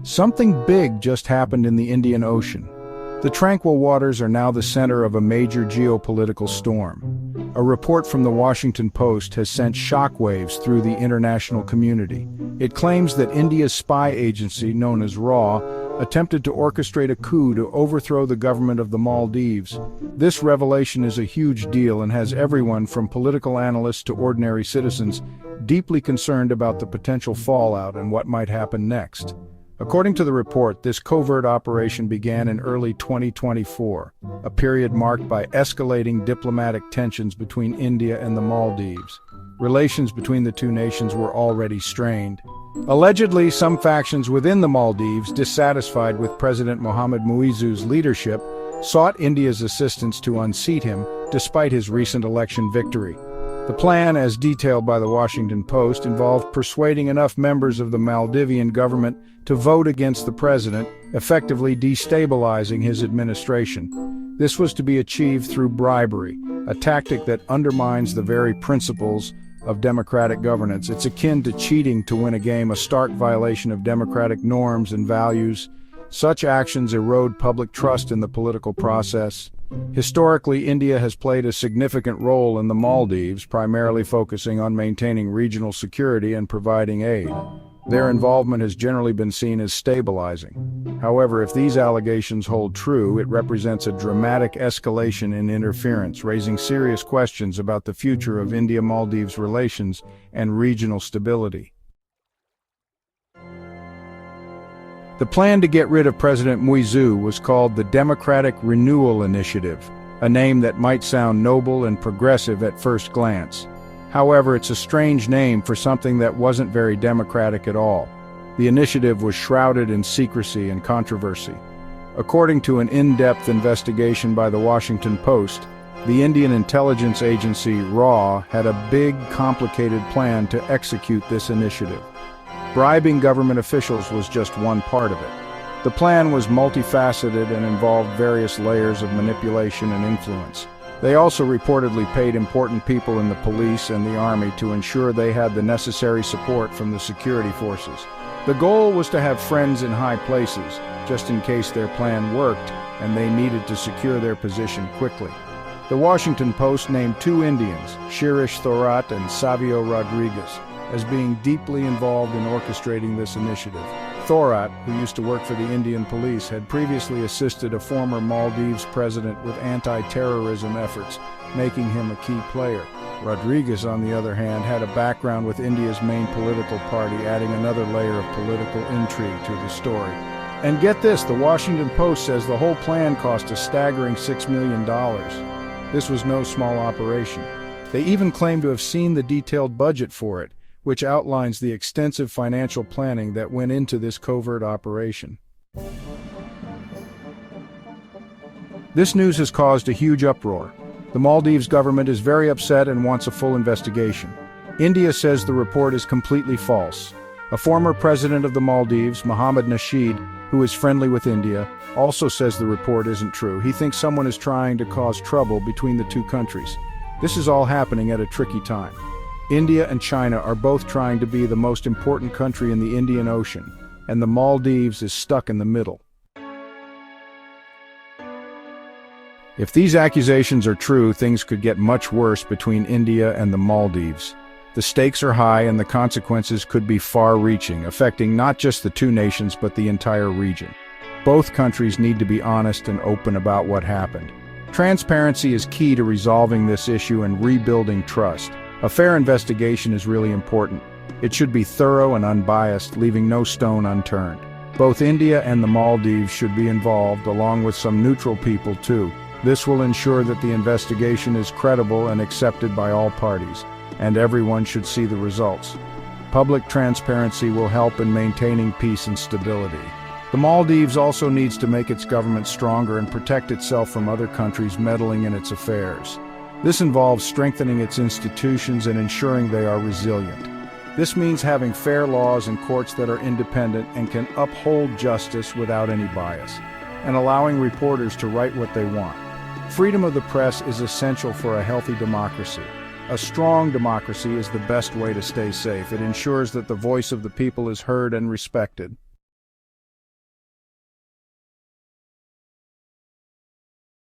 Something big just happened in the Indian Ocean. The tranquil waters are now the center of a major geopolitical storm. A report from the Washington Post has sent shockwaves through the international community. It claims that India's spy agency, known as RAW, attempted to orchestrate a coup to overthrow the government of the Maldives. This revelation is a huge deal and has everyone from political analysts to ordinary citizens deeply concerned about the potential fallout and what might happen next. According to the report, this covert operation began in early 2024, a period marked by escalating diplomatic tensions between India and the Maldives. Relations between the two nations were already strained. Allegedly, some factions within the Maldives, dissatisfied with President Mohamed Muizzu's leadership, sought India's assistance to unseat him, despite his recent election victory. The plan, as detailed by the Washington Post, involved persuading enough members of the Maldivian government to vote against the president, effectively destabilizing his administration. This was to be achieved through bribery, a tactic that undermines the very principles of democratic governance. It's akin to cheating to win a game, a stark violation of democratic norms and values. Such actions erode public trust in the political process. Historically, India has played a significant role in the Maldives, primarily focusing on maintaining regional security and providing aid. Their involvement has generally been seen as stabilizing. However, if these allegations hold true, it represents a dramatic escalation in interference, raising serious questions about the future of India-Maldives relations and regional stability. The plan to get rid of President Muizzu was called the Democratic Renewal Initiative, a name that might sound noble and progressive at first glance. However, it's a strange name for something that wasn't very democratic at all. The initiative was shrouded in secrecy and controversy. According to an in-depth investigation by the Washington Post, the Indian intelligence agency RAW had a big, complicated plan to execute this initiative. Bribing government officials was just one part of it. The plan was multifaceted and involved various layers of manipulation and influence. They also reportedly paid important people in the police and the army to ensure they had the necessary support from the security forces. The goal was to have friends in high places, just in case their plan worked and they needed to secure their position quickly. The Washington Post named two Indians, Shirish Thorat and Savio Rodriguez, as being deeply involved in orchestrating this initiative. Thorat, who used to work for the Indian police, had previously assisted a former Maldives president with anti-terrorism efforts, making him a key player. Rodriguez, on the other hand, had a background with India's main political party, adding another layer of political intrigue to the story. And get this, the Washington Post says the whole plan cost a staggering $6 million. This was no small operation. They even claim to have seen the detailed budget for it, which outlines the extensive financial planning that went into this covert operation. This news has caused a huge uproar. The Maldives government is very upset and wants a full investigation. India says the report is completely false. A former president of the Maldives, Mohamed Nasheed, who is friendly with India, also says the report isn't true. He thinks someone is trying to cause trouble between the two countries. This is all happening at a tricky time. India and China are both trying to be the most important country in the Indian Ocean, and the Maldives is stuck in the middle. If these accusations are true, things could get much worse between India and the Maldives. The stakes are high and the consequences could be far-reaching, affecting not just the two nations but the entire region. Both countries need to be honest and open about what happened. Transparency is key to resolving this issue and rebuilding trust. A fair investigation is really important. It should be thorough and unbiased, leaving no stone unturned. Both India and the Maldives should be involved, along with some neutral people too. This will ensure that the investigation is credible and accepted by all parties, and everyone should see the results. Public transparency will help in maintaining peace and stability. The Maldives also needs to make its government stronger and protect itself from other countries meddling in its affairs. This involves strengthening its institutions and ensuring they are resilient. This means having fair laws and courts that are independent and can uphold justice without any bias, and allowing reporters to write what they want. Freedom of the press is essential for a healthy democracy. A strong democracy is the best way to stay safe. It ensures that the voice of the people is heard and respected.